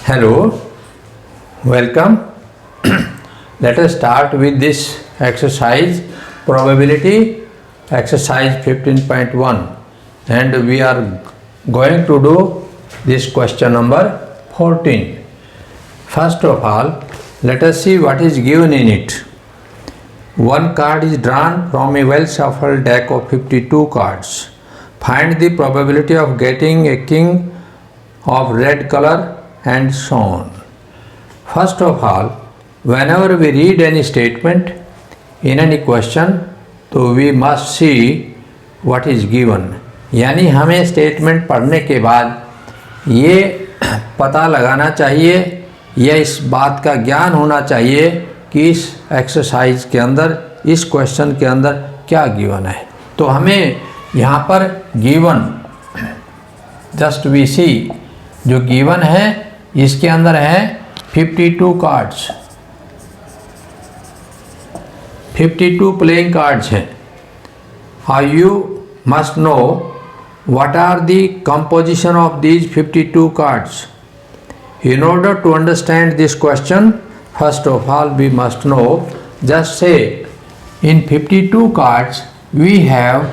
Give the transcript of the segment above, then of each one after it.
Hello, welcome. Let us start with this exercise, probability exercise 15.1, and we are going to do this question number 14. First of all, let us see what is given in it. One card is drawn from a well shuffled deck of 52 cards. Find the probability of getting a king of red color and so on. First of all, whenever we read any statement in any question, तो we must see what is given. यानी हमें statement पढ़ने के बाद ये पता लगाना चाहिए या इस बात का ज्ञान होना चाहिए कि इस एक्सरसाइज के अंदर, इस क्वेश्चन के अंदर क्या गिवन है. तो हमें यहाँ पर गिवन, जस्ट वी सी, जो गिवन है इसके अंदर है 52 कार्ड्स, 52 प्लेइंग कार्ड्स हैं. You must know what are the composition of these 52 cards. In order to understand this question, first of all we must know, just say in 52 cards we have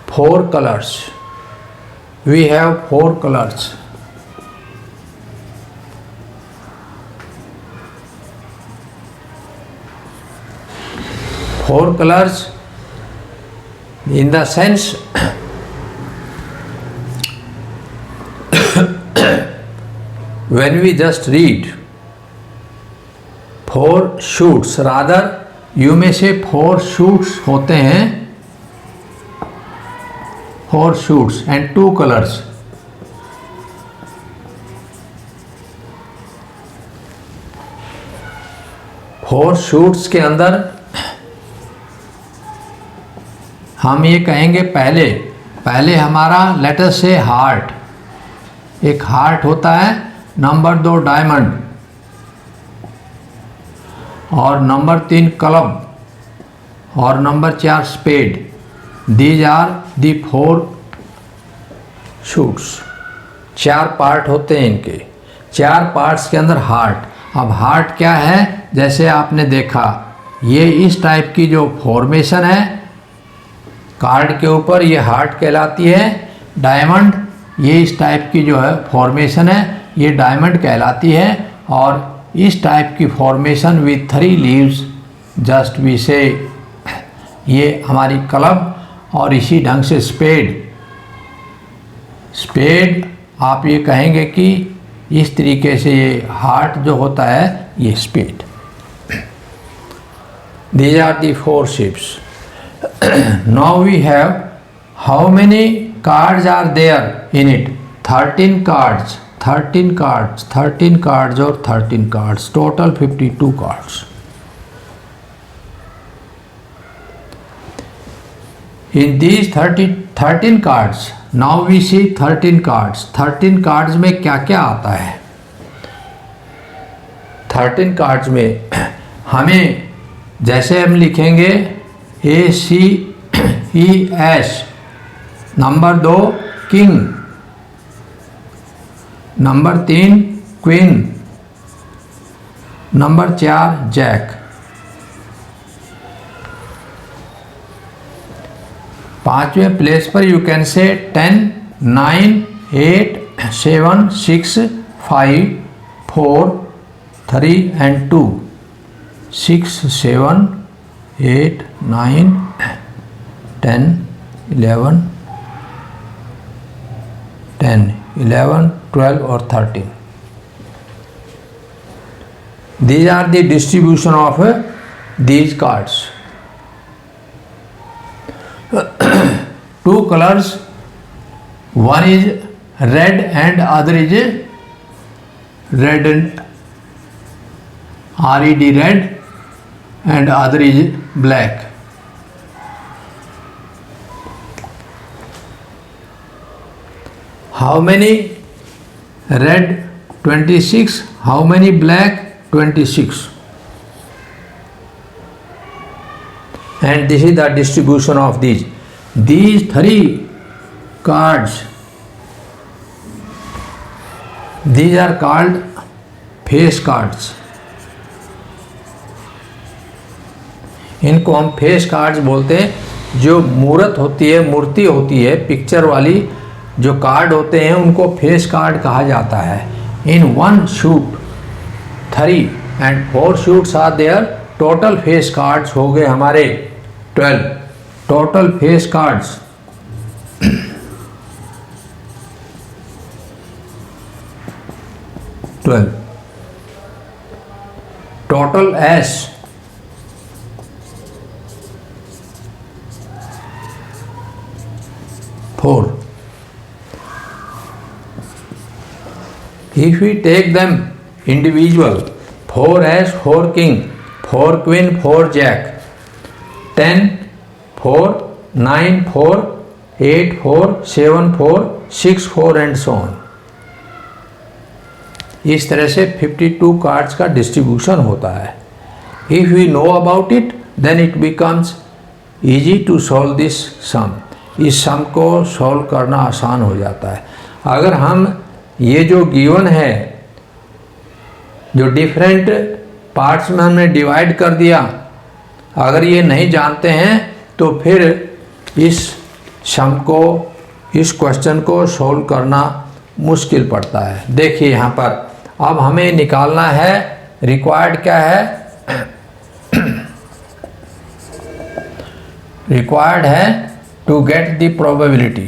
4 colors. We have 4 colors. Four colors in the sense when we just read 4 shoots, rather you may say 4 shoots होते हैं, 4 shoots and 2 colors. Four shoots के अंदर हम ये कहेंगे, पहले हमारा letter से हार्ट, एक हार्ट होता है, नंबर 2 डायमंड, और नंबर 3 क्लब, और number 4 spade. These are the 4 suits. 4 part होते हैं इनके. 4 पार्ट्स के अंदर हार्ट. अब हार्ट क्या है, जैसे आपने देखा ये इस टाइप की जो फॉर्मेशन है कार्ड के ऊपर, ये हार्ट कहलाती है. डायमंड, ये इस टाइप की जो है फॉर्मेशन है, ये डायमंड कहलाती है. और इस टाइप की formation with 3 leaves, just we say, ये हमारी क्लब. और इसी ढंग से स्पेड आप ये कहेंगे कि इस तरीके से ये हार्ट जो होता है ये spade. These are the 4 ships. Now we have, how many cards are there in it? 13 cards, 13 cards, 13 cards or 13 cards, total 52 cards. In these 13 cards, now we see 13 cards. 13 cards में क्या क्या आता है? 13 cards में हमें, जैसे हम लिखेंगे ACES, number 2 king, number 3 queen, number 4 jack. 5वें प्लेस पर you can say 10, 9, 8, 7, 6, 5, 4, 3 and 2. 6, 7, 8, 9, 10, 11, 10, 11, 12 or 13. These are the distribution of these cards. 2 colors, one is red and other is red and red, red, and other is black. How many red? 26. How many black? 26. And this is the distribution of these. These 3 cards These are called face cards. इनको हम face cards बोलते हैं। जो मूर्त होती है, मूर्ति होती है, पिक्चर वाली जो कार्ड होते हैं उनको फेस कार्ड कहा जाता है। In one suit 3 and 4 shoots are there. Total face cards हो गए हमारे 12। Total face cards 12। Total ace 4। If we take them individual, 4 as 4 king, 4 queen, 4 jack, 10, 4, 9, 4, 8, 4, 7, 4, 6, 4 and so on। इस तरह से 52 कार्ड्स का डिस्ट्रीब्यूशन होता है। If we know about it, then it becomes easy to solve this sum। इस सम को solve करना आसान हो जाता है। अगर हम ये जो गिवन है, जो डिफरेंट पार्ट्स में हमने डिवाइड कर दिया, अगर ये नहीं जानते हैं तो फिर इस सम को, इस क्वेश्चन को सॉल्व करना मुश्किल पड़ता है। देखिए यहाँ पर अब हमें निकालना है, रिक्वायर्ड क्या है, रिक्वायर्ड है to get the probability.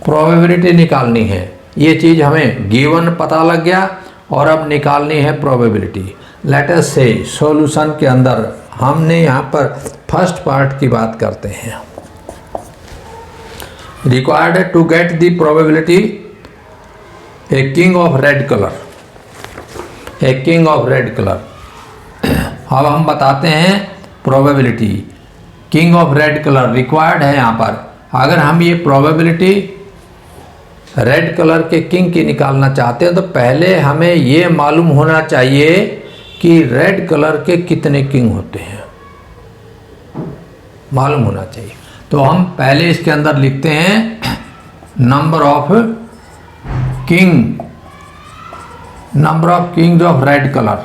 Probability निकालनी है। ये चीज़ हमें गिवन पता लग गया और अब निकालनी है प्रोबेबिलिटी। लेट अस से सॉल्यूशन के अंदर हमने यहाँ पर फर्स्ट पार्ट की बात करते हैं। रिक्वायर्ड है to get the probability a king of red colour, a king of red colour. अब हम बताते हैं probability. King of red colour required है यहाँ पर। अगर हम ये प्रोबेबिलिटी रेड कलर के किंग की निकालना चाहते हैं तो पहले हमें ये मालूम होना चाहिए कि रेड कलर के कितने किंग होते हैं, मालूम होना चाहिए। तो हम पहले इसके अंदर लिखते हैं number of Kings of red colour.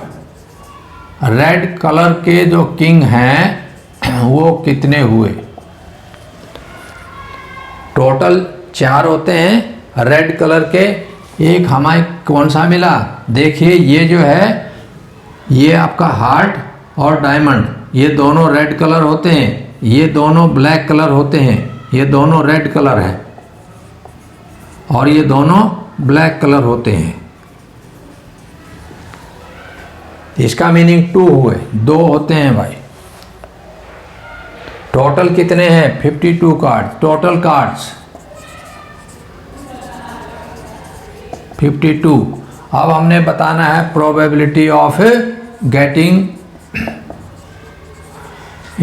Red colour के जो किंग हैं वो कितने हुए। टोटल 4 होते हैं रेड कलर के। एक हमें कौन सा मिला, देखिए ये जो है, ये आपका हार्ट और डायमंड, ये दोनों रेड कलर होते हैं। ये दोनों ब्लैक कलर होते हैं। ये दोनों रेड कलर हैं और ये दोनों ब्लैक कलर होते हैं। इसका मीनिंग 2 हुए, 2 होते हैं भाई। टोटल कितने हैं 52 कार्ड। Total cards 52। अब हमने बताना है probability of getting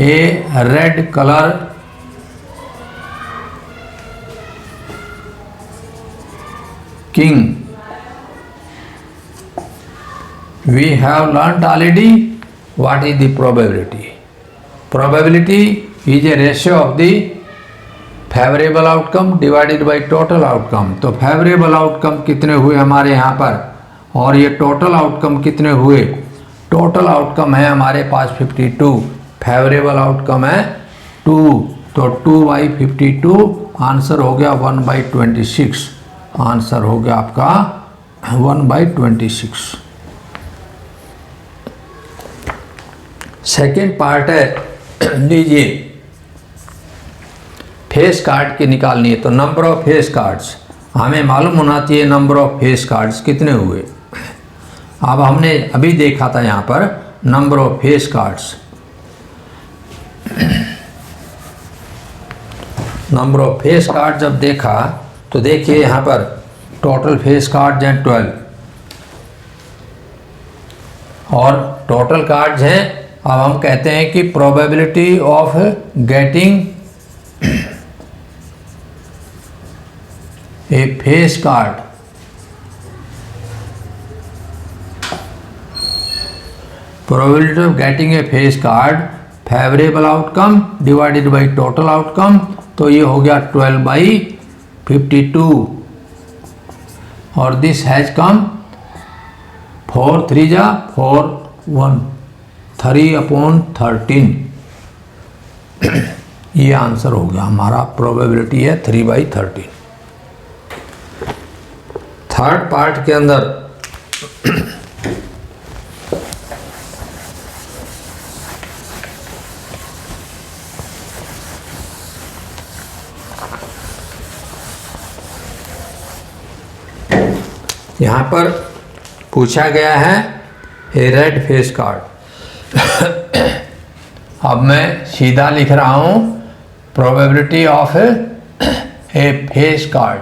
A red colour king. We have learnt already what is the probability. Probability is a ratio of the favorable outcome divided by total outcome। तो favorable outcome कितने हुए हमारे यहाँ पर, और ये total outcome कितने हुए। total outcome है हमारे पास 52, favorable outcome है 2, तो 2/52 आंसर हो गया 1/26। आंसर हो गया आपका 1/26। सेकेंड पार्ट है, लीजिए फेस कार्ड की निकालनी है। तो नंबर ऑफ फेस कार्ड्स हमें मालूम होना चाहिए, नंबर ऑफ फेस कार्ड्स कितने हुए। अब हमने अभी देखा था यहाँ पर number of face cards. Number of face card जब देखा तो देखिए यहाँ पर टोटल फेस कार्ड्स हैं 12 और टोटल कार्ड्स हैं। अब हम कहते हैं कि probability of getting A face card, probability of getting A face card favourable outcome divided by total outcome. तो ये हो गया 12/52। 52 और दिस हैज कम 4 3 जा 4 1 3/13। ये आंसर हो गया हमारा। प्रोबेबिलिटी है 3/13। थर्ड पार्ट के अंदर यहाँ पर पूछा गया है ए रेड फेस कार्ड। अब मैं सीधा लिख रहा हूँ probability of A face card,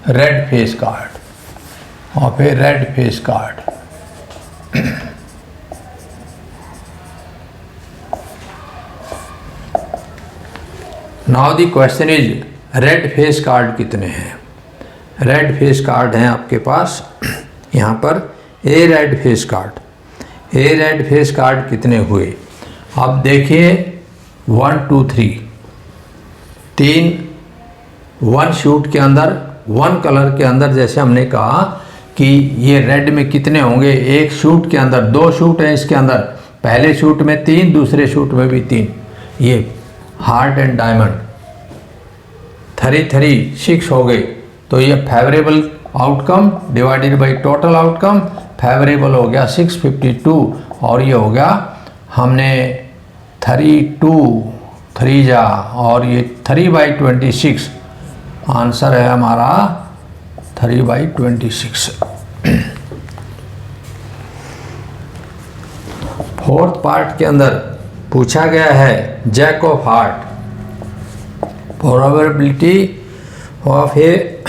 red face card, of A red face card. Now the question is red face card कितने हैं? रेड फेस कार्ड हैं आपके पास यहाँ पर ए रेड फेस कार्ड। ए रेड फेस कार्ड कितने हुए? अब देखिए 1 2 3 3 वन शूट के अंदर, वन कलर के अंदर, जैसे हमने कहा कि ये रेड में कितने होंगे? एक शूट के अंदर 2 शूट हैं इसके अंदर, पहले शूट में 3, दूसरे शूट में भी 3। ये हार्ट एंड डायमंड 3 3 6 हो गए। तो ये favourable outcome divided by total outcome, favourable हो गया 652 और ये हो गया हमने 3 2 3 जा और ये 3/26। आंसर है हमारा 3/26। फोर्थ पार्ट के अंदर पूछा गया है jack of heart, probability of a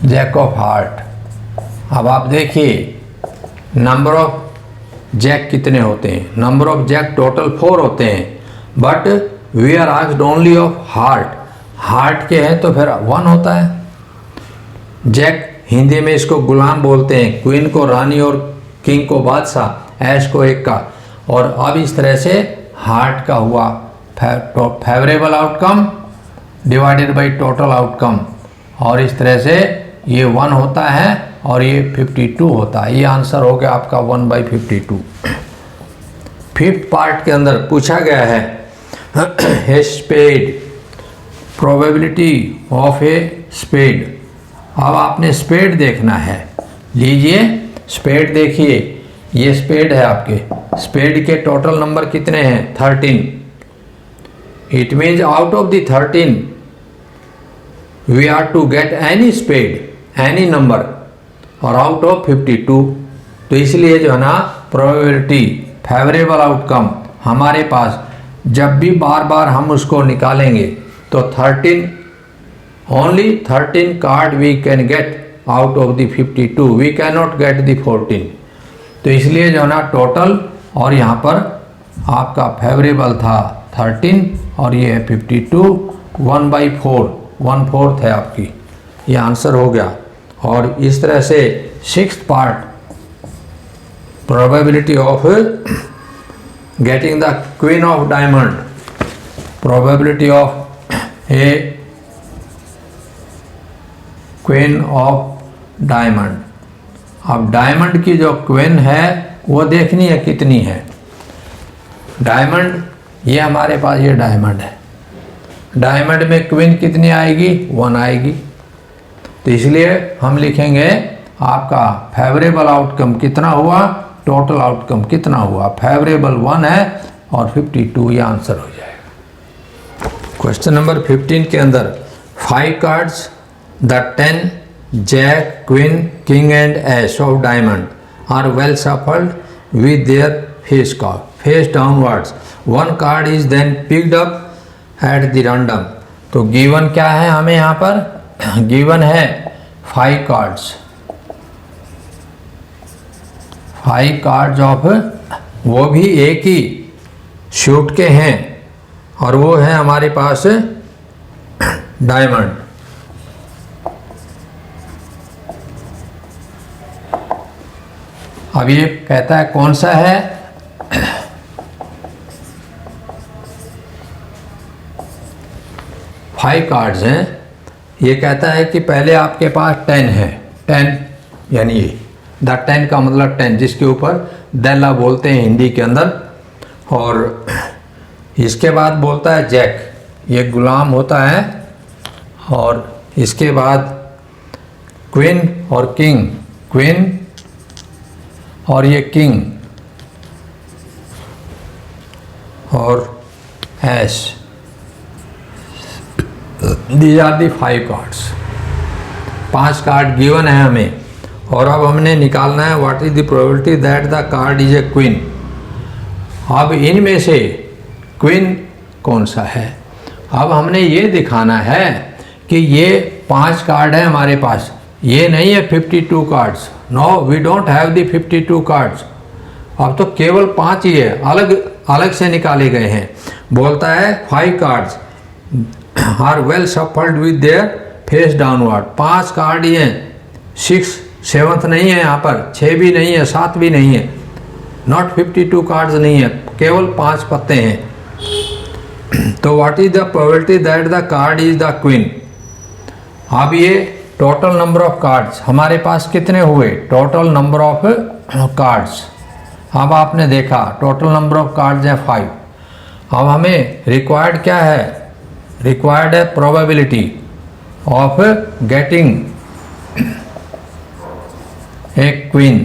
jack of heart. अब आप देखिए नंबर ऑफ जैक कितने होते हैं? नंबर ऑफ जैक टोटल 4 होते हैं, but we are asked only of heart. Heart के हैं तो फिर 1 होता है। जैक हिंदी में इसको गुलाम बोलते हैं, क्वीन को रानी और किंग को बादशाह, ऐश को एक का। और अब इस तरह से हार्ट का हुआ favourable outcome divided by total outcome, और इस तरह से ये 1 होता है और ये 52 होता है। ये आंसर हो गया आपका 1/52। फिफ्थ पार्ट के अंदर पूछा गया है a spade, probability of a spade. अब आपने स्पेड देखना है। लीजिए स्पेड देखिए, ये स्पेड है आपके। स्पेड के टोटल नंबर कितने हैं? 13। It means out of the 13 we are to get any spade, any number, और आउट ऑफ 52। तो इसलिए जो है ना प्रोबेबिलिटी फेवरेबल आउटकम हमारे पास जब भी बार बार हम उसको निकालेंगे तो 13 only 13 card we can get out of the 52, we can not get the 14। तो इसलिए जो है ना टोटल, और यहाँ पर आपका फेवरेबल था 13 और ये है 52, 1/4, 1/4 है आपकी। ये आंसर हो गया। और इस तरह से sixth part probability of getting the queen of diamond, probability of A queen of diamond. अब डायमंड की जो क्वीन है वो देखनी है कितनी है। डायमंड, ये हमारे पास ये डायमंड है, डायमंड में क्वीन कितनी आएगी? 1 आएगी। तो इसलिए हम लिखेंगे आपका फेवरेबल आउटकम कितना हुआ, टोटल आउटकम कितना हुआ। फेवरेबल 1 है और 52, ये आंसर हो जाएगा। क्वेश्चन नंबर 15 के अंदर 5 cards the 10 jack queen king and ace of diamond are well shuffled with their face downwards. 1 card is then picked up at the random. तो गिवन क्या है हमें यहाँ पर? गिवन है 5 कार्ड्स, 5 कार्ड्स ऑफ, वो भी एक ही शूट के हैं, और वो है हमारे पास डायमंड। अब ये कहता है कौन सा है? 5 कार्ड्स हैं, ये कहता है कि पहले आपके पास 10 है, 10 यानी ये द 10 का मतलब 10 जिसके ऊपर दैला बोलते हैं हिंदी के अंदर। और इसके बाद बोलता है जैक, ये गुलाम होता है। और इसके बाद क्वीन और किंग, क्वीन और ये किंग और ace. These are the 5 cards. 5 card given है हमें और अब हमने निकालना है what is the probability that the card is a queen. अब इनमें से क्वीन कौन सा है, अब हमने ये दिखाना है कि ये 5 कार्ड है हमारे पास, ये नहीं है 52 cards. No, we don't have the 52 cards. अब तो केवल 5 ही है, अलग अलग से निकाले गए हैं। बोलता है 5 cards are well shuffled with their face downward. 5 card ही हैं, 6 7th नहीं है यहाँ पर, 6 भी नहीं है, 7 भी नहीं है, नॉट 52 कार्ड्स नहीं है, केवल 5 पत्ते हैं। तो what is the probability that the card is the queen. अब ये टोटल नंबर ऑफ कार्ड्स हमारे पास कितने हुए, टोटल नंबर ऑफ कार्ड्स। अब आपने देखा टोटल नंबर ऑफ कार्ड्स हैं 5। अब हमें रिक्वायर्ड क्या है, रिक्वायर्ड है probability of getting A queen.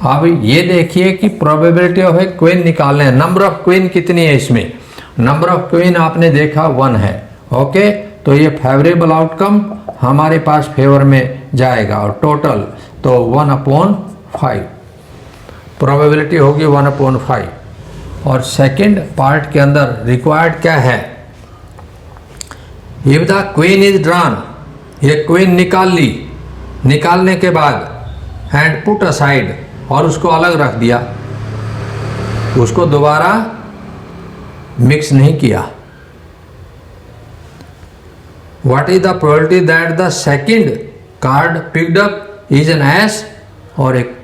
अब ये देखिए कि प्रोबेबिलिटी ऑफ ए क्वीन निकालने हैं। नंबर ऑफ क्वीन कितनी है इसमें, नंबर ऑफ क्वीन आपने देखा 1 है। ओके, तो ये फेवरेबल आउटकम हमारे पास फेवर में जाएगा और टोटल तो 1/5 प्रोबेबिलिटी होगी 1/5। और सेकंड पार्ट के अंदर रिक्वायर्ड क्या है, if the queen is drawn, ये क्वीन निकाल ली, निकालने के बाद एंड पुट असाइड, और उसको अलग रख दिया, उसको दोबारा मिक्स नहीं किया। What is the probability that the second card picked up is an S और एक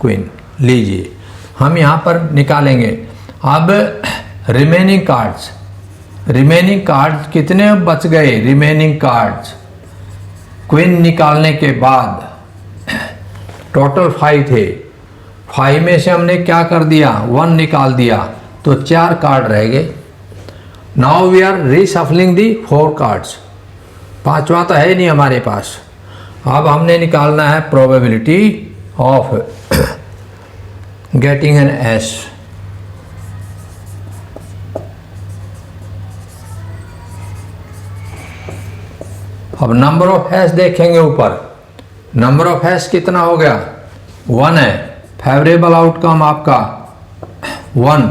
क्वीन। लीजिए हम यहाँ पर निकालेंगे। अब रिमेनिंग कार्ड्स, रिमेनिंग कार्ड्स कितने बच गए, रिमेनिंग कार्ड्स क्वीन निकालने के बाद टोटल 5 थे, 5 में से हमने क्या कर दिया, 1 निकाल दिया, तो 4 कार्ड रह गए। Now we are reshuffling the 4 cards, 5वां तो है नहीं हमारे पास। अब हमने निकालना है probability of getting an S. अब नंबर ऑफ एस देखेंगे ऊपर, नंबर ऑफ एस कितना हो गया, 1 है। फेवरेबल आउटकम आपका 1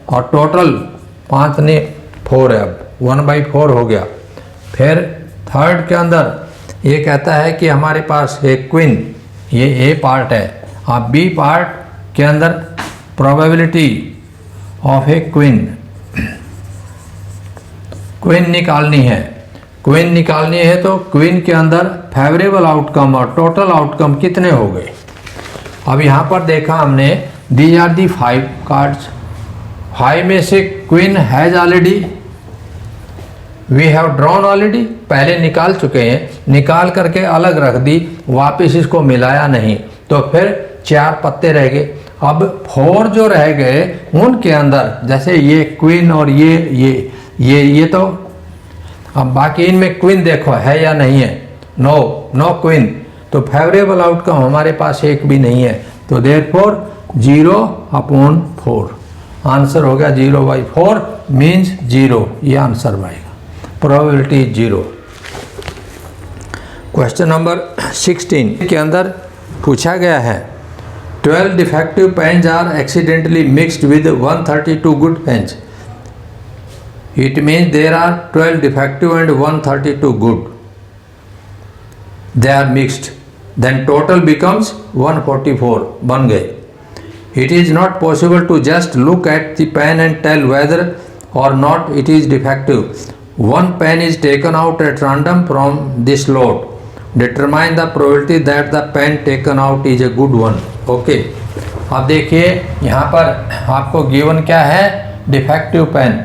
और टोटल 5 ने 4 है, अब 1/4 हो गया। फिर थर्ड के अंदर ये कहता है कि हमारे पास एक क्वीन, ये ए पार्ट है। अब बी पार्ट के अंदर probability of A queen, queen निकालनी है। क्वीन निकालनी है तो क्वीन के अंदर फेवरेबल आउटकम और टोटल आउटकम कितने हो गए। अब यहाँ पर देखा हमने दीज आर दी 5 कार्ड्स, 5 में से queen has already, we have drawn already, पहले निकाल चुके हैं, निकाल करके अलग रख दी, वापस इसको मिलाया नहीं, तो फिर 4 पत्ते रह गए। अब 4 जो रह गए उनके अंदर जैसे ये क्वीन और ये तो, अब बाकी इनमें क्वीन देखो है या नहीं है, नो क्वीन, तो फेवरेबल आउटकम हमारे पास एक भी नहीं है, तो देयरफॉर 0/4 आंसर हो गया। 0/4 मीन्स 0, ये आंसर आएगा, प्रोबेबिलिटी 0। क्वेश्चन नंबर 16 के अंदर पूछा गया है 12 defective pens are accidentally mixed with 132 good pens. It means there are 12 defective and 132 good. They are mixed. Then total becomes 144 बन गए। It is not possible to just look at the pen and tell whether or not it is defective. One pen is taken out at random from this lot. Determine the probability that the pen taken out is a good one. Okay. अब देखिए यहाँ पर आपको given क्या है, defective pen,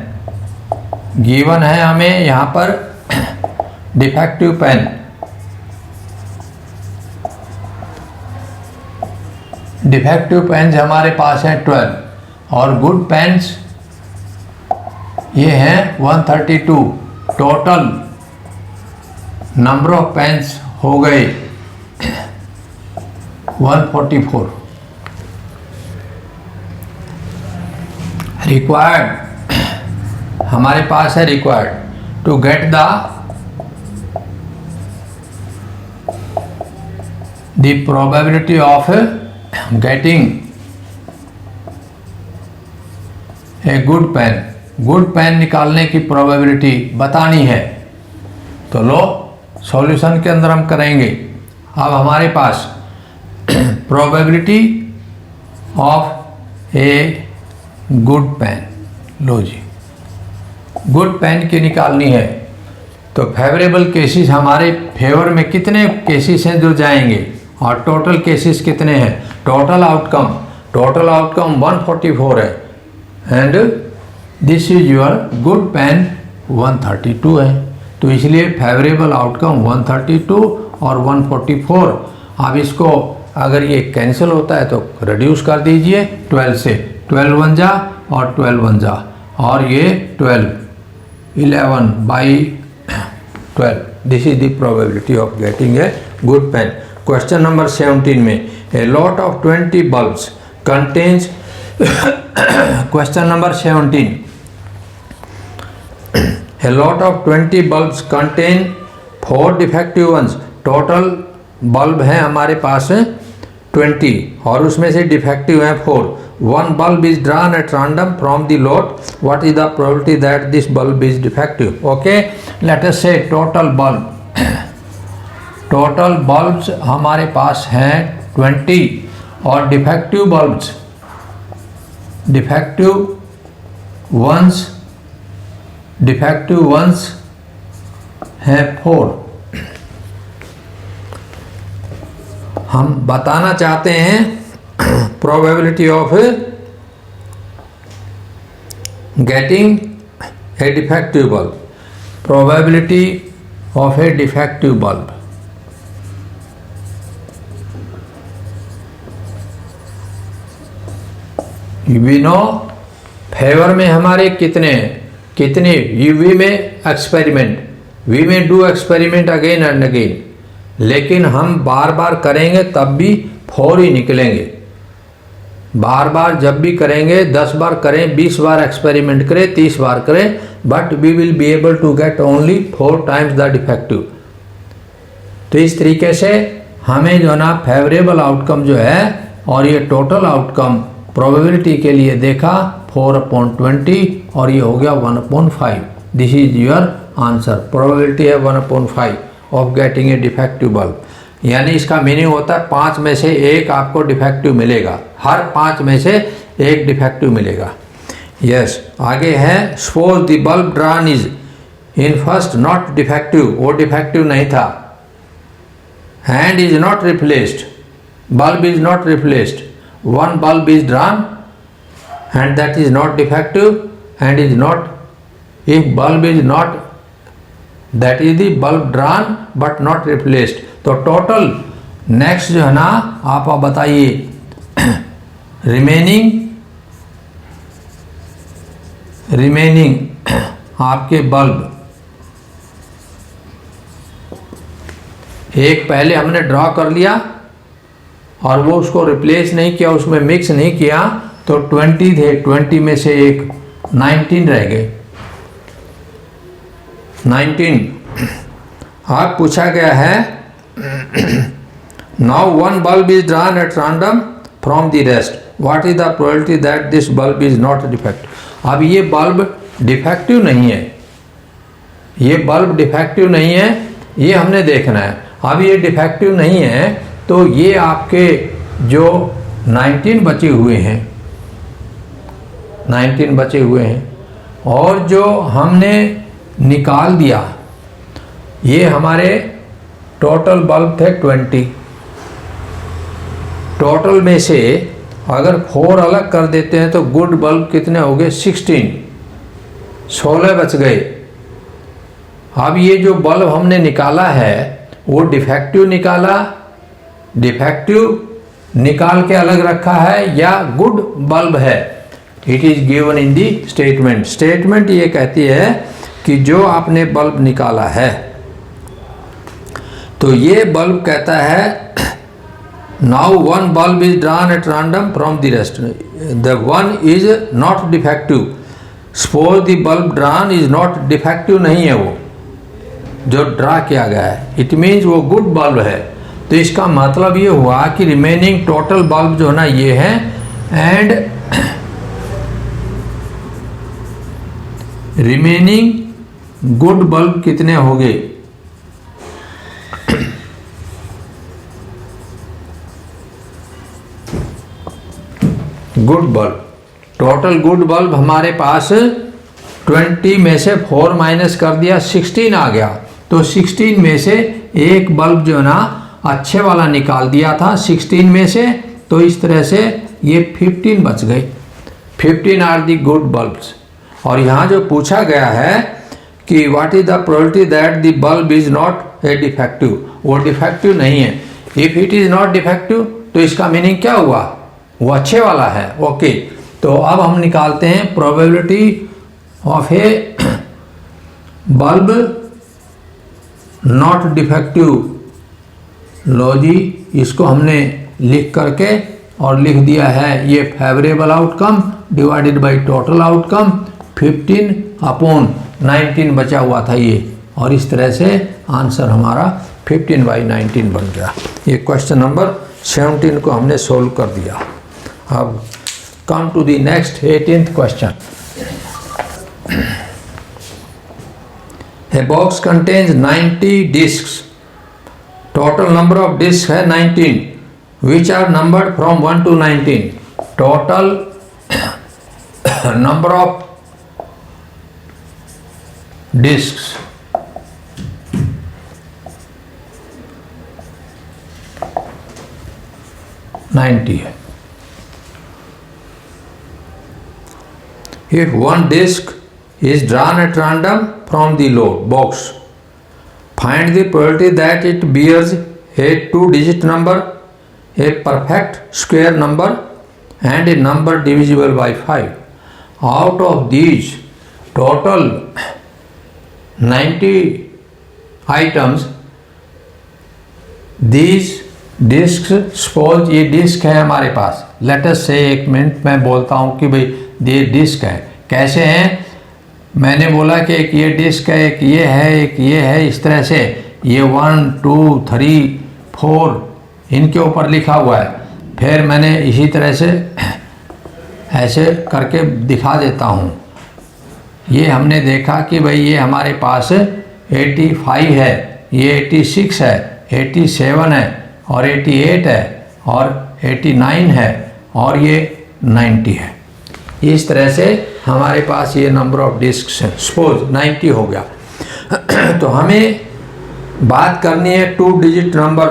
given है हमें यहाँ पर डिफेक्टिव पेन, डिफेक्टिव पेन्स हमारे पास हैं 12 और गुड पेन्स ये हैं 132। टोटल नंबर ऑफ पेन्स हो गए 144। रिक्वायर्ड हमारे पास है required to get the probability of getting a good pen. Good pen निकालने की प्रोबेबिलिटी बतानी है, तो लो सॉल्यूशन के अंदर हम करेंगे। अब हमारे पास probability of a good pen, लो जी गुड पेन की निकालनी है। तो फेवरेबल केसेस हमारे फेवर में कितने केसेस हैं जो जाएंगे और टोटल केसेस कितने हैं? टोटल आउटकम 144 है and this is your good pen 132 है। तो इसलिए फेवरेबल आउटकम 132 और 144। अब इसको अगर ये कैंसिल होता है तो रिड्यूस कर दीजिए 12 से, 12 वन जा और 12 वन जा, और ये 11 by 12। This is the probability of getting a good pen. Question number 17 में a lot of 20 bulbs contains question number 17 a lot of 20 bulbs contain 4 defective ones। Total bulb हैं हमारे पास 20 और उसमें से डिफेक्टिव हैं 4। One bulb is drawn at random from the lot। What is the probability that this bulb is defective? Okay, let us say total bulb total bulbs हमारे पास हैं 20 और defective bulbs, defective once हैं 4। हम बताना चाहते हैं probability of getting a defective bulb. Probability of a defective bulb, we know favour में हमारे कितने वी में एक्सपेरिमेंट, वी में do experiment again and again, लेकिन हम बार बार करेंगे तब भी 4 ही निकलेंगे। बार बार जब भी करेंगे 10 बार करें, 20 बार एक्सपेरिमेंट करें, 30 बार करें, but we will be able to get only 4 times the defective. तो इस तरीके से हमें जो ना फेवरेबल आउटकम जो है और ये टोटल आउटकम प्रोबेबिलिटी के लिए देखा 4/20 और ये हो गया 1/5। This is your answer. Probability है 1/5 of getting a defective bulb. यानी इसका मीनिंग होता है 5 में से 1 आपको डिफेक्टिव मिलेगा, हर 5 में से 1 डिफेक्टिव मिलेगा। यस, आगे है suppose the bulb drawn is in first not defective, वो डिफेक्टिव नहीं था। Hand is not replaced, bulb is not replaced, one bulb is drawn and that is not defective and is not, if bulb is not, that is the bulb drawn but not replaced। तो total next जो है ना आप बताइए remaining आपके bulb, एक पहले हमने ड्रॉ कर लिया और वो उसको रिप्लेस नहीं किया, उसमें मिक्स नहीं किया, तो 20 थे, 20 में से एक 19 रह गए। 19 आप पूछा गया है now one bulb is drawn at random from the rest, what is the probability that this bulb is not defective. अब ये बल्ब डिफेक्टिव नहीं है, ये बल्ब डिफेक्टिव नहीं है, ये हमने देखना है। अब ये डिफेक्टिव नहीं है तो ये आपके जो 19 बचे हुए हैं, 19 बचे हुए हैं और जो हमने निकाल दिया, ये हमारे टोटल बल्ब थे 20। टोटल में से अगर 4 अलग कर देते हैं तो गुड बल्ब कितने हो गए 16। 16 बच गए। अब ये जो बल्ब हमने निकाला है वो डिफेक्टिव निकाल के अलग रखा है या गुड बल्ब है। It is given in the statement ये कहती है कि जो आपने बल्ब निकाला है, तो ये बल्ब कहता है now one bulb is drawn at random from the rest, the one is not defective. Suppose the bulb drawn is not defective, नहीं है वो जो ड्रा किया गया है, इट मीन्स वो गुड बल्ब है। तो इसका मतलब ये हुआ कि रिमेनिंग टोटल बल्ब जो है ना ये है, एंड रिमेनिंग गुड बल्ब कितने हो गए? Good bulb, total good bulb हमारे पास 20 में से 4 माइनस कर दिया, 16 आ गया। तो 16 में से एक बल्ब जो है ना अच्छे वाला निकाल दिया था 16 में से, तो इस तरह से ये 15 बच गए। 15 आर दी गुड बल्ब्स। और यहाँ जो पूछा गया है कि what is the probability that the bulb is not a defective, वो डिफेक्टिव नहीं है। If it is not defective तो इसका मीनिंग क्या हुआ? वो अच्छे वाला है। ओके, तो अब हम निकालते हैं probability of a bulb not defective. लो जी, इसको हमने लिख करके और लिख दिया है ये favourable outcome divided by total outcome 15/19 बचा हुआ था ये, और इस तरह से आंसर हमारा 15/19 बन गया। ये क्वेश्चन नंबर 17 को हमने सोल्व कर दिया। अब come to the next 18th question. A box contains 90 discs. Total number of discs है 19, which are numbered from 1 to 19. Total number of discs है। If one disc is drawn at random from the load box, find the probability that it bears a 2-digit number, a perfect square number, and a number divisible by 5. Out of these total 90 items, these discs, suppose ये disc है हमारे पास, let us से, एक minute मैं बोलता हूँ कि भाई ये डिस्क है। कैसे हैं? मैंने बोला कि एक ये डिस्क है, एक ये है, एक ये है, इस तरह से ये 1 2 3 4 इनके ऊपर लिखा हुआ है। फिर मैंने इसी तरह से ऐसे करके दिखा देता हूँ। ये हमने देखा कि भाई ये हमारे पास 85 है, ये 86 है, 87 है, और 88 है, और 89 है, और ये 90 है। इस तरह से हमारे पास ये नंबर ऑफ डिस्क्स हैं। सपोज 90 हो गया तो हमें बात करनी है 2 डिजिट नंबर।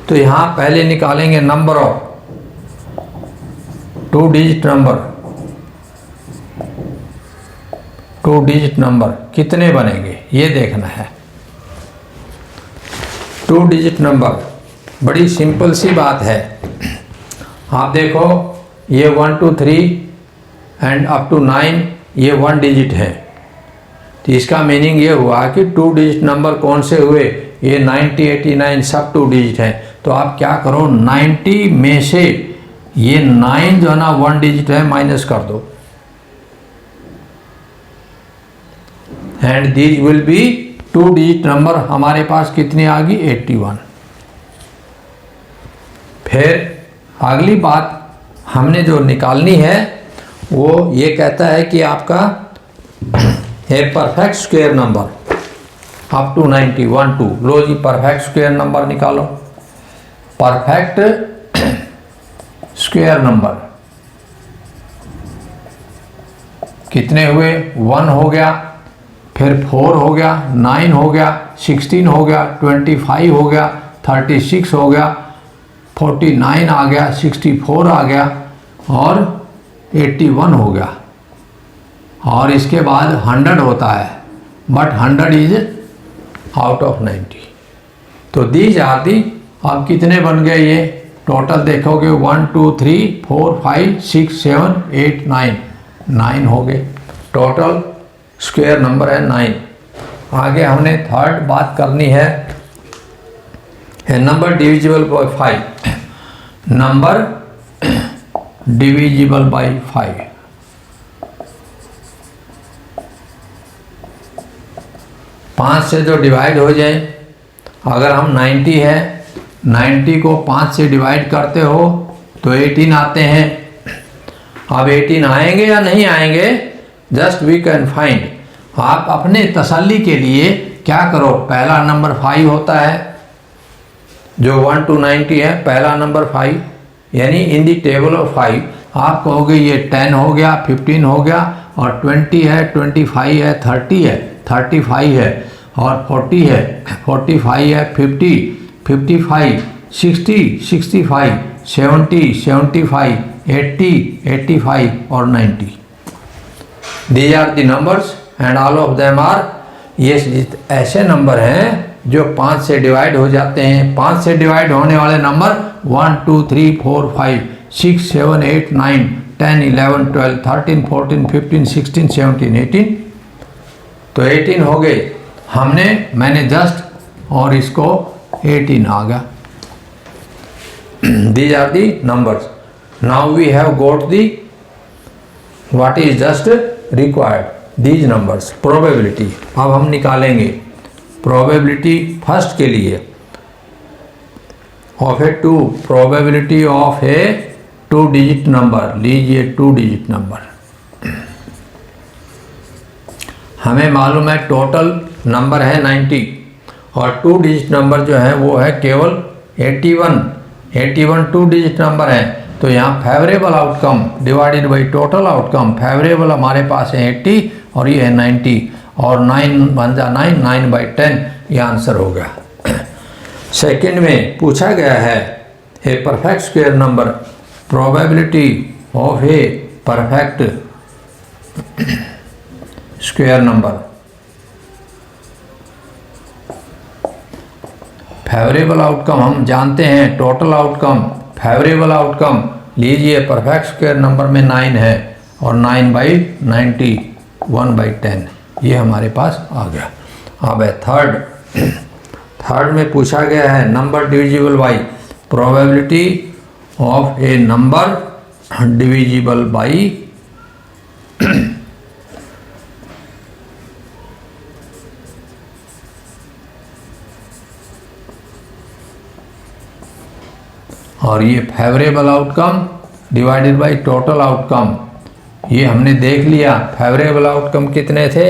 तो यहाँ पहले निकालेंगे number of 2 digit number. 2 digit number कितने बनेंगे ये देखना है। 2 डिजिट नंबर बड़ी सिंपल सी बात है। आप देखो ये 1 2 3 एंड अप टू 9 ये 1 डिजिट है। तो इसका मीनिंग ये हुआ कि 2 डिजिट नंबर कौन से हुए? ये 90 89 सब 2 डिजिट है। तो आप क्या करो, 90 में से ये 9 जो है ना 1 डिजिट है माइनस कर दो, and these will be 2 digit number. हमारे पास कितनी आ गई? 81। फिर अगली बात हमने जो निकालनी है वो ये कहता है कि आपका है perfect square number up to 90 1 2। लो जी, परफेक्ट स्क्वायर नंबर निकालो। परफेक्ट स्क्वायर नंबर कितने हुए? 1 हो गया, फिर 4 हो गया, 9 हो गया, 16 हो गया, 25 हो गया, 36 हो गया, 49 आ गया, 64 आ गया, और 81 हो गया। और इसके बाद 100 होता है, बट 100 इज आउट ऑफ 90। तो दीज आर दी, अब कितने बन गए ये टोटल देखोगे 1 2 3 4 5 6 7 8 9, 9 हो गए टोटल, स्क्वायर नंबर है 9। आगे हमने थर्ड बात करनी है, number divisible by 5, number divisible by 5। पाँच से जो डिवाइड हो जाए, अगर हम 90 है, 90 को 5 से डिवाइड करते हो तो 18 आते हैं। अब 18 आएंगे या नहीं आएंगे, जस्ट वी कैन फाइंड। आप अपने तसल्ली के लिए क्या करो, पहला नंबर 5 होता है, जो 1 to 90 है, पहला नंबर 5, यानी इन दी टेबल ऑफ 5 आप कहोगे ये 10 हो गया, 15 हो गया, और 20 है, 25 है, 30 है, 35 है, और 40 है, 45 है, 50, 55, 60, 65, 70, 75, 80, 85 और 90। These are the numbers and all of them are, ये ऐसे नंबर हैं जो 5 से डिवाइड हो जाते हैं। 5 से डिवाइड होने वाले नंबर 1 2 3 4 5 6 7 8 9 10 11 12 13 14 15 16 17 18, तो 18 हो गए। मैंने जस्ट और इसको 18 आ गया। These are the numbers. Now we have got the what is just required, these numbers, probability। अब हम निकालेंगे probability फर्स्ट के लिए of a 2, probability of a 2 digit number। लीजिए 2 digit नंबर, हमें मालूम है टोटल नंबर है 90 और 2 डिजिट नंबर जो है वो है केवल 81 2 डिजिट नंबर है। तो यहाँ favourable outcome divided by total outcome, favourable हमारे पास है 80 और ये है 90, और 9 बन जा 9 बाई 10, ये आंसर हो गया। सेकंड में पूछा गया है a perfect square number, probability of a perfect square number. Favourable outcome हम जानते हैं, टोटल आउटकम, फेवरेबल आउटकम। लीजिए परफेक्ट स्क्वायर नंबर में 9 है और 9 बाई 90, 1 बाई 10, ये हमारे पास आ गया। अब है थर्ड में पूछा गया है number divisible by, probability of A number divisible by और ये favourable outcome divided by total outcome, ये हमने देख लिया। फेवरेबल आउटकम कितने थे,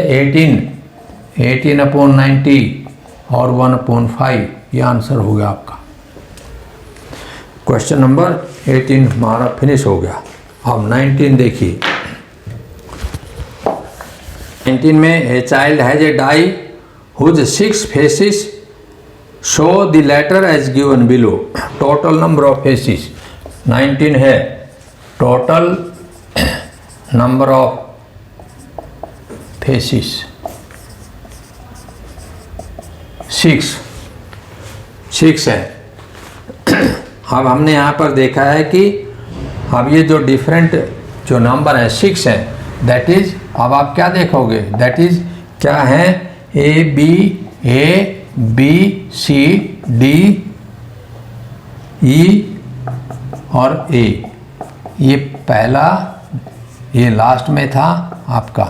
18 अपॉन 90 और 1/5, ये आंसर हो गया आपका। क्वेश्चन नंबर 18 हमारा फिनिश हो गया। अब 19 देखिए। 19 में a child has a die whose 6 faces, show the letter as given below. Total number of faces 19 है, टोटल नंबर ऑफ फेसेस 6 है। अब हमने यहाँ पर देखा है कि अब ये जो डिफरेंट जो नंबर है 6 है, दैट इज, अब आप क्या देखोगे, दैट इज क्या है, A B C D E और ए, ये पहला, ये लास्ट में था आपका।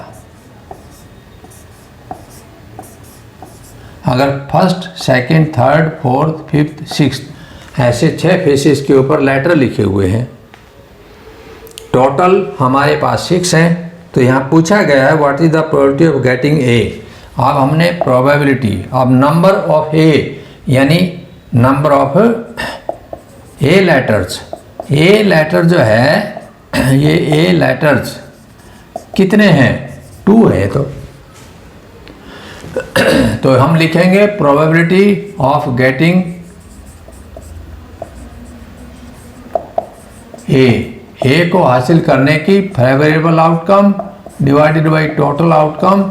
अगर first, second, third, fourth, fifth, sixth ऐसे 6 फेसेस के ऊपर लेटर लिखे हुए हैं। टोटल हमारे पास 6 हैं। तो यहाँ पूछा गया है what is the probability of getting A. अब हमने प्रोबेबिलिटी, अब नंबर ऑफ ए यानी number of A letters, A letter जो है, ये ए लेटर्स कितने हैं, 2 है। तो हम लिखेंगे प्रोबेबिलिटी ऑफ गेटिंग ए को हासिल करने की favourable outcome divided by total outcome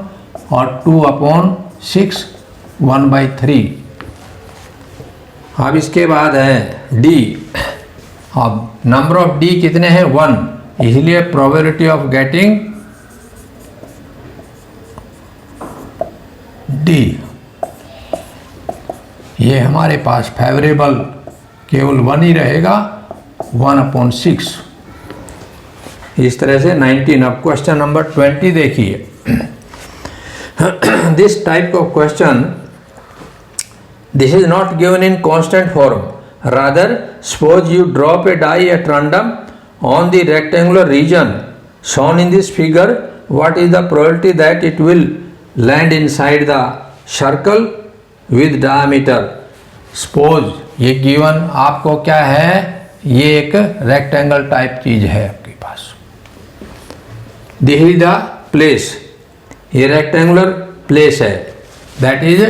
और 2/6 1/3। अब इसके बाद है डी। अब नंबर ऑफ डी कितने हैं 1, इसलिए प्रोबेबिलिटी ऑफ गेटिंग डी ये हमारे पास फेवरेबल केवल 1 ही रहेगा 1/6। इस तरह से 19। अब क्वेश्चन नंबर 20 देखिए। This type of question, this is not given in constant form. Rather, suppose you drop a die at random on the rectangular region shown in this figure. What is the probability that it will land inside the circle with diameter? Suppose ये given आपको क्या है, ये एक rectangle type चीज है आपके पास। This is the place. ये rectangular place है। That is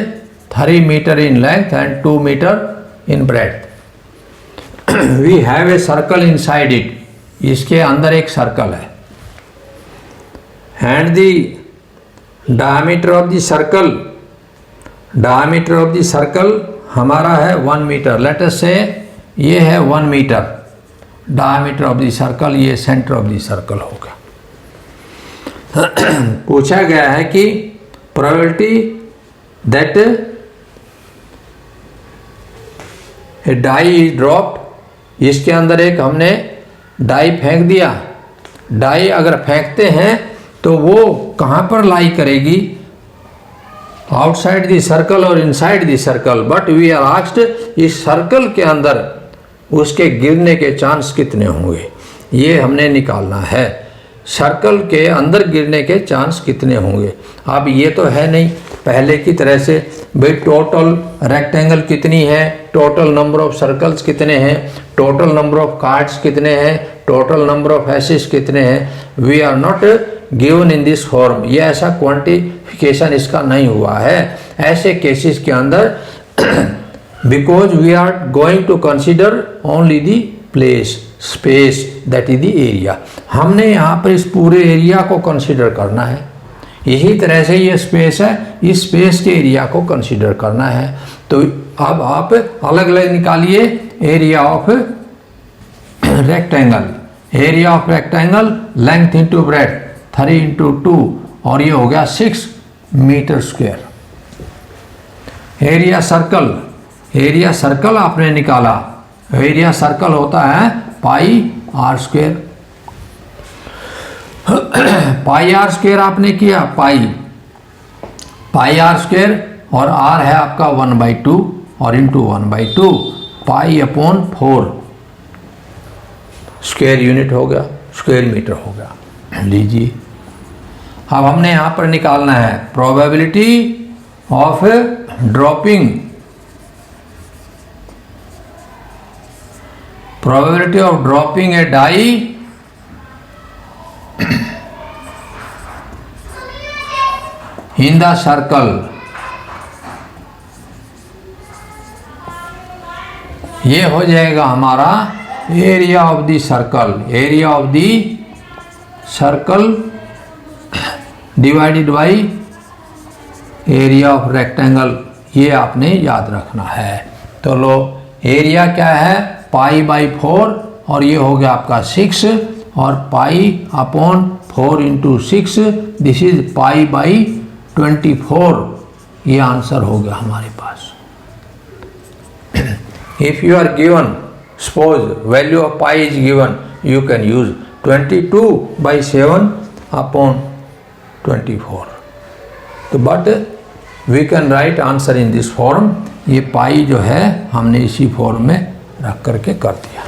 3 meter in length and 2 meter in breadth. We have a circle inside it. इसके अंदर एक सर्कल है। And the diameter of the circle हमारा है 1 मीटर। Let us say ये है 1 metre diameter of the circle, ये center of the circle होगा। पूछा गया है कि probability that a die is dropped, इसके अंदर एक हमने डाई फेंक दिया। डाई अगर फेंकते हैं तो वो कहाँ पर लाई करेगी, आउटसाइड दी सर्कल और inside the circle. But we are asked इस सर्कल के अंदर उसके गिरने के चांस कितने होंगे, ये हमने निकालना है। सर्कल के अंदर गिरने के चांस कितने होंगे। अब ये तो है नहीं पहले की तरह से भाई टोटल रेक्टेंगल कितनी है, टोटल नंबर ऑफ सर्कल्स कितने हैं, टोटल नंबर ऑफ कार्ड्स कितने हैं, टोटल नंबर ऑफ एसेस कितने हैं। We are not given in this form. ये ऐसा क्वांटिफिकेशन इसका नहीं हुआ है ऐसे केसेस के अंदर, because we are going to consider only the place space that is the area. हमने यहाँ पर इस पूरे एरिया को कंसिडर करना है। इसी तरह से ये स्पेस है, इस स्पेस के एरिया को कंसिडर करना है। तो अब आप अलग अलग निकालिए area of rectangle. Area of rectangle length into breadth 3 into 2 और ये हो गया 6 metre square. Area circle, area circle आपने निकाला, एरिया सर्कल होता है pi r square. Pi r square आपने किया, पाई आर स्क्वायर और आर है आपका 1/2 और into 1/2 pi upon 4 square unit हो गया, स्क्वायर मीटर हो गया। लीजिए अब हमने यहाँ पर निकालना है probability of dropping, probability of dropping a die in the circle। ये हो जाएगा हमारा area of the circle, area of the circle divided by area of rectangle. ये आपने याद रखना है। तो लो एरिया क्या है π/4 और ये हो गया आपका 6 और pi upon 4 into 6 this is π/24। ये आंसर हो गया हमारे पास। If you are given suppose value of pi is given you can use 22/7 upon 24। तो but we can write answer in this form. ये पाई जो है हमने इसी फॉर्म में रख करके कर दिया।